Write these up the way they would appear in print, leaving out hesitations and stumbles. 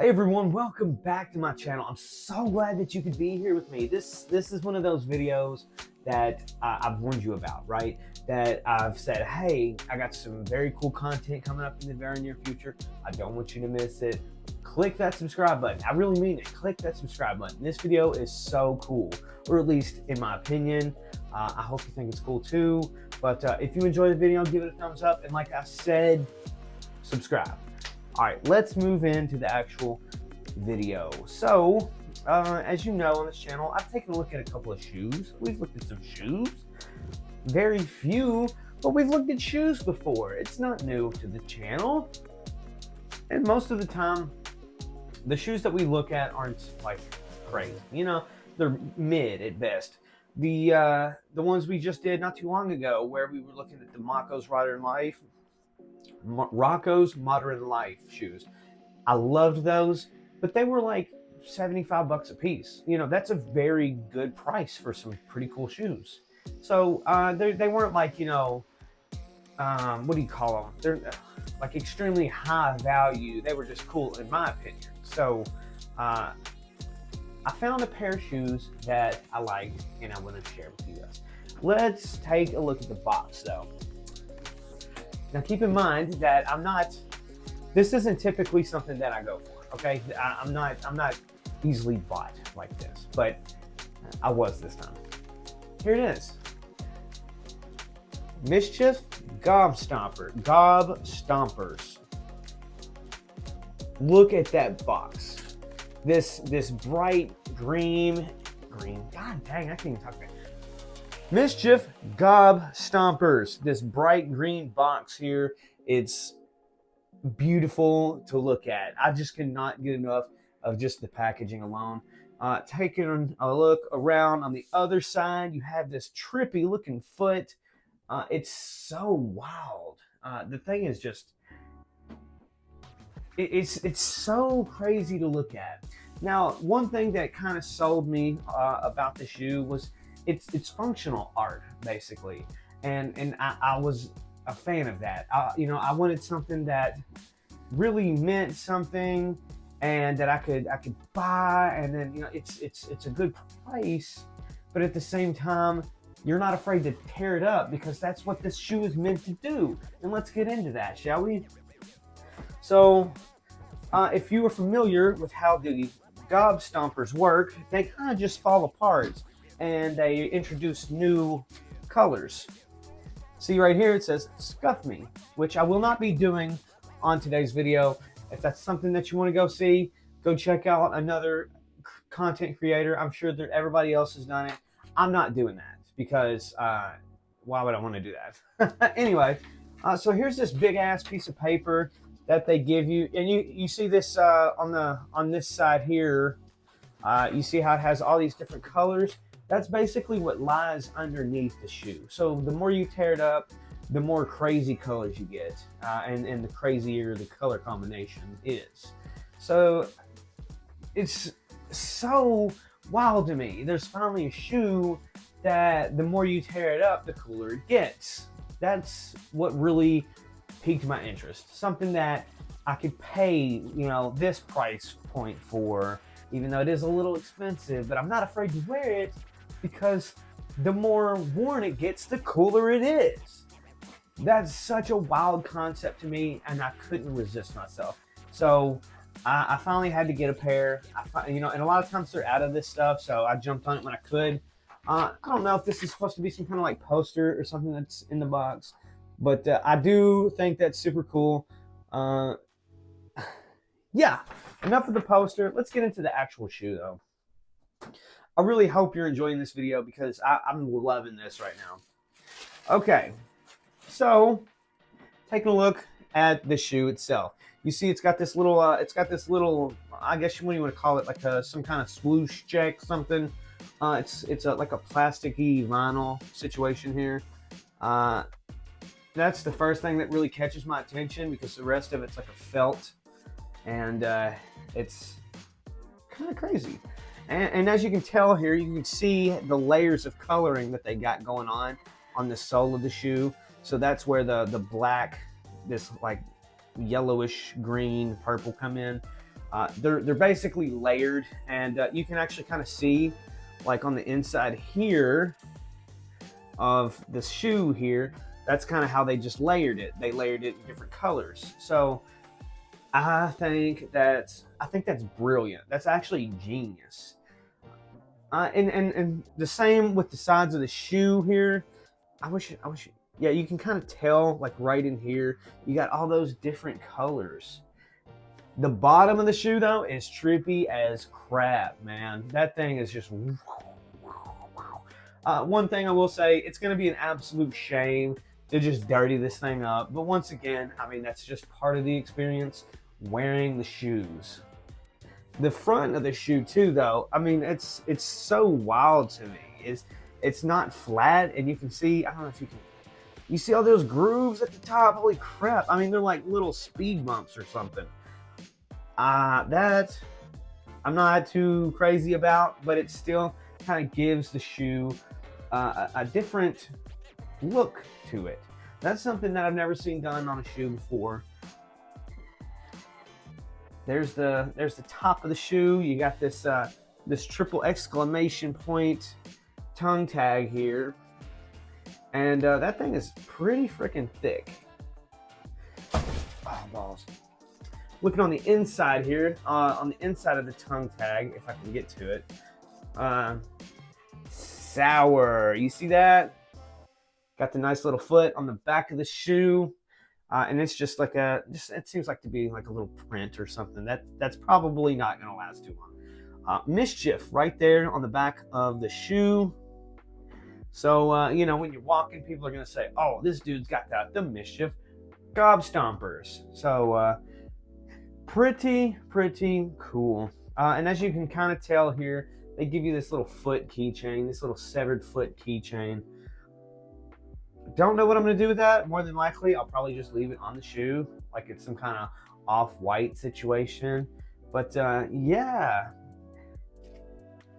Hey everyone, welcome back to my channel. I'm so glad that you could be here with me. This is one of those videos that I've warned you about, right? That I've said, hey, I got some very cool content coming up in the very near future. I don't want you to miss it. Click that subscribe button. I really mean it. Click that subscribe button. This video is so cool, or at least in my opinion. I hope you think it's cool too. But if you enjoyed the video, give it a thumbs up. And like I said, subscribe. All right, let's move into the actual video. So, as you know on this channel, I've taken a look at a couple of shoes. We've looked at some shoes. Very few, but we've looked at shoes before. It's not new to the channel. And most of the time, the shoes that we look at aren't like crazy. You know, they're mid at best. The ones we just did not too long ago, where we were looking at the Rocco's Modern Life shoes. I loved those, but they were like 75 bucks a piece. You know, that's a very good price for some pretty cool shoes. So they weren't like, you know, what do you call them? They're like extremely high value. They were just cool in my opinion. So I found a pair of shoes that I like and I want to share with you guys. Let's take a look at the box though. Now keep in mind that this isn't typically something that I go for, okay? I'm not easily bought like this, but I was this time. Here it is. MSCHF Gobstompers. Look at that box. This bright green, god dang, I can't even talk about it. MSCHF Gobstompers, this bright green box here. It's beautiful to look at. I just cannot get enough of just the packaging alone. Taking a look around on the other side, you have this trippy looking foot. It's so wild. The thing is just, it's so crazy to look at. Now, one thing that kind of sold me about the shoe was it's functional art basically, and I was a fan of that. You know, I wanted something that really meant something and that I could buy, and then, you know, it's a good price, but at the same time you're not afraid to tear it up, because that's what this shoe is meant to do. And let's get into that, shall we? So if you are familiar with how the Gobstompers work, they kind of just fall apart and they introduce new colors. See right here, it says Scuff Me, which I will not be doing on today's video. If that's something that you want to go see, go check out another content creator. I'm sure that everybody else has done it. I'm not doing that because why would I want to do that? Anyway, so here's this big ass piece of paper that they give you, and you see this on this side here. You see how it has all these different colors. That's basically what lies underneath the shoe. So the more you tear it up, the more crazy colors you get, and the crazier the color combination is. So it's so wild to me. There's finally a shoe that the more you tear it up, the cooler it gets. That's what really piqued my interest. Something that I could pay, you know, this price point for, even though it is a little expensive, but I'm not afraid to wear it, because the more worn it gets, the cooler it is. That's such a wild concept to me, and I couldn't resist myself. So I finally had to get a pair. You know, and a lot of times they're out of this stuff, so I jumped on it when I could. I don't know if this is supposed to be some kind of like poster or something that's in the box, but I do think that's super cool. Yeah, enough of the poster. Let's get into the actual shoe though. I really hope you're enjoying this video, because I'm loving this right now. Okay, so taking a look at the shoe itself. You see it's got this little, I guess, what do you want to call it, like some kind of swoosh check, something. It's like a plasticky vinyl situation here. That's the first thing that really catches my attention, because the rest of it's like a felt, and it's kind of crazy. And as you can tell here, you can see the layers of coloring that they got going on the sole of the shoe. So that's where the black, this like yellowish green, purple come in. They're basically layered, and you can actually kind of see, like on the inside here of the shoe here, that's kind of how they just layered it. They layered it in different colors. So I think that's brilliant. That's actually genius. And the same with the sides of the shoe here. I wish. Yeah, you can kind of tell, like right in here, you got all those different colors. The bottom of the shoe though is trippy as crap, man. That thing is just. One thing I will say, it's going to be an absolute shame to just dirty this thing up. But once again, I mean, that's just part of the experience, wearing the shoes. The front of the shoe too, though, I mean, it's so wild to me. It's not flat, and you can see, I don't know if you see all those grooves at the top. Holy crap. I mean, they're like little speed bumps or something. That I'm not too crazy about, but it still kind of gives the shoe a different look to it. That's something that I've never seen done on a shoe before. There's the top of the shoe. You got this this triple exclamation point tongue tag here, and that thing is pretty freaking thick. Oh, balls. Looking on the inside here, on the inside of the tongue tag, if I can get to it, sour. You see that? Got the nice little foot on the back of the shoe. And it's just like it seems like to be like a little print or something. That's probably not going to last too long. MSCHF right there on the back of the shoe. So, you know, when you're walking, people are going to say, oh, this dude's got the MSCHF Gobstompers. So, pretty cool. And as you can kind of tell here, they give you this little foot keychain, this little severed foot keychain. Don't know what I'm going to do with that. More than likely, I'll probably just leave it on the shoe, like it's some kind of off-white situation. But yeah,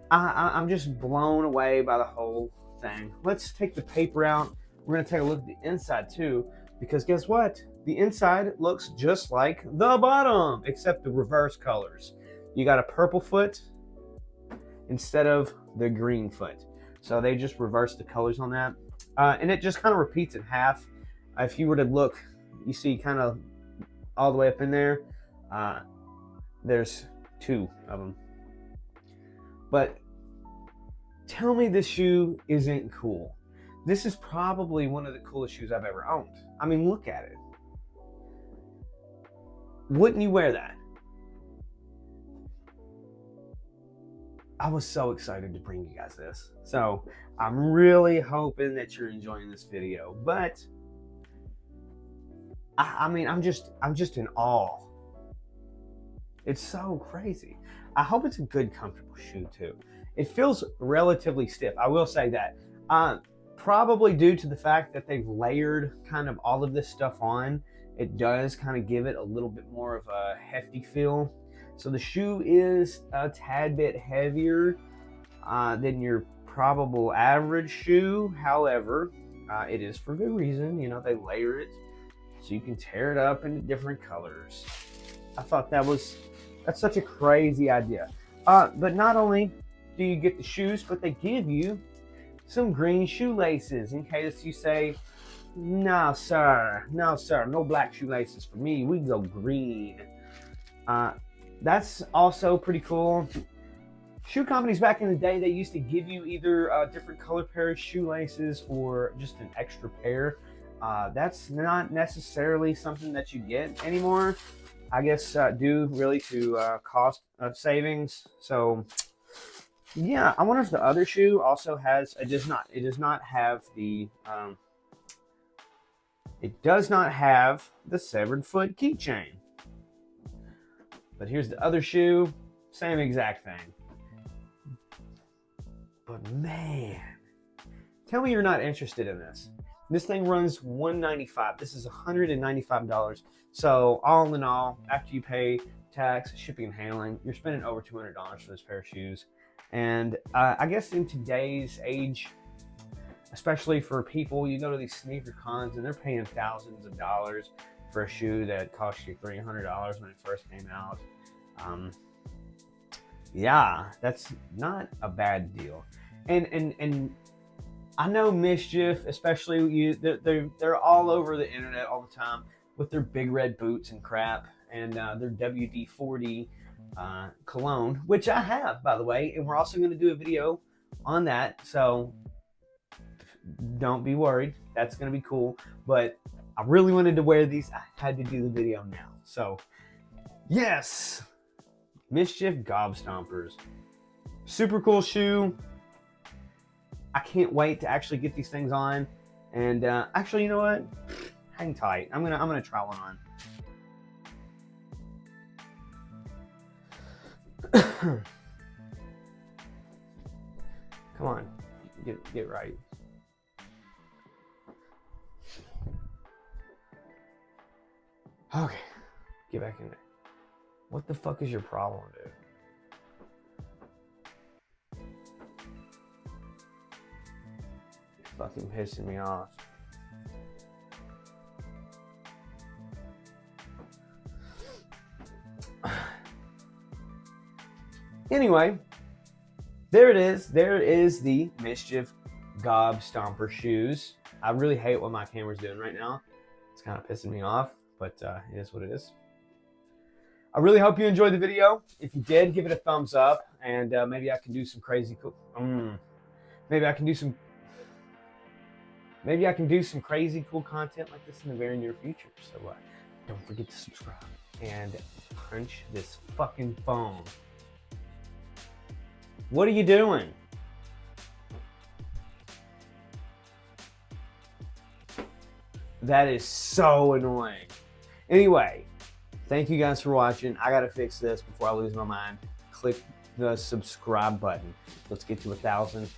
I'm just blown away by the whole thing. Let's take the paper out. We're going to take a look at the inside too, because guess what? The inside looks just like the bottom, except the reverse colors. You got a purple foot instead of the green foot. So they just reversed the colors on that. And it just kind of repeats in half. If you were to look, you see kind of all the way up in there, there's two of them. But tell me this shoe isn't cool. This is probably one of the coolest shoes I've ever owned. I mean, look at it. Wouldn't you wear that? I was so excited to bring you guys this. So I'm really hoping that you're enjoying this video, but I mean, I'm just in awe. It's so crazy. I hope it's a good, comfortable shoe too. It feels relatively stiff. I will say that. Probably due to the fact that they've layered kind of all of this stuff on, it does kind of give it a little bit more of a hefty feel. So the shoe is a tad bit heavier than your probable average shoe. However, it is for good reason. You know, they layer it so you can tear it up into different colors. I thought that's such a crazy idea. But not only do you get the shoes, but they give you some green shoelaces in case you say, no sir, no black shoelaces for me. We go green. That's also pretty cool. Shoe companies back in the day, they used to give you either a different color pair of shoelaces or just an extra pair. That's not necessarily something that you get anymore. I guess due really to cost of savings. So yeah, I wonder if the other shoe also has. It does not have the. It does not have the severed foot keychain. But here's the other shoe, same exact thing. But man, tell me you're not interested in this. This thing runs $195. This is $195. So all in all, after you pay tax, shipping and handling, you're spending over $200 for this pair of shoes. And I guess in today's age, especially for people, you go to these sneaker cons and they're paying thousands of dollars for a shoe that cost you $300 when it first came out. Yeah, that's not a bad deal. And I know MSCHF, especially they're all over the internet all the time with their big red boots and crap, and their WD-40 cologne, which I have, by the way, and we're also going to do a video on that. So don't be worried, that's going to be cool. But I really wanted to wear these. I had to do the video now. So yes, MSCHF Gobstompers, super cool shoe. I can't wait to actually get these things on. And actually, you know what? Hang tight. I'm gonna try one on. Come on, get right. Okay, get back in there. What the fuck is your problem, dude? You're fucking pissing me off. Anyway, there it is. There is the MSCHF Gobstomper shoes. I really hate what my camera's doing right now. It's kind of pissing me off, but it is what it is. I really hope you enjoyed the video. If you did, give it a thumbs up, and maybe I can do some crazy cool. Maybe I can do some crazy cool content like this in the very near future. So don't forget to subscribe and punch this fucking phone. What are you doing? That is so annoying. Anyway, thank you guys for watching. I gotta fix this before I lose my mind. Click the subscribe button. Let's get to 1,000.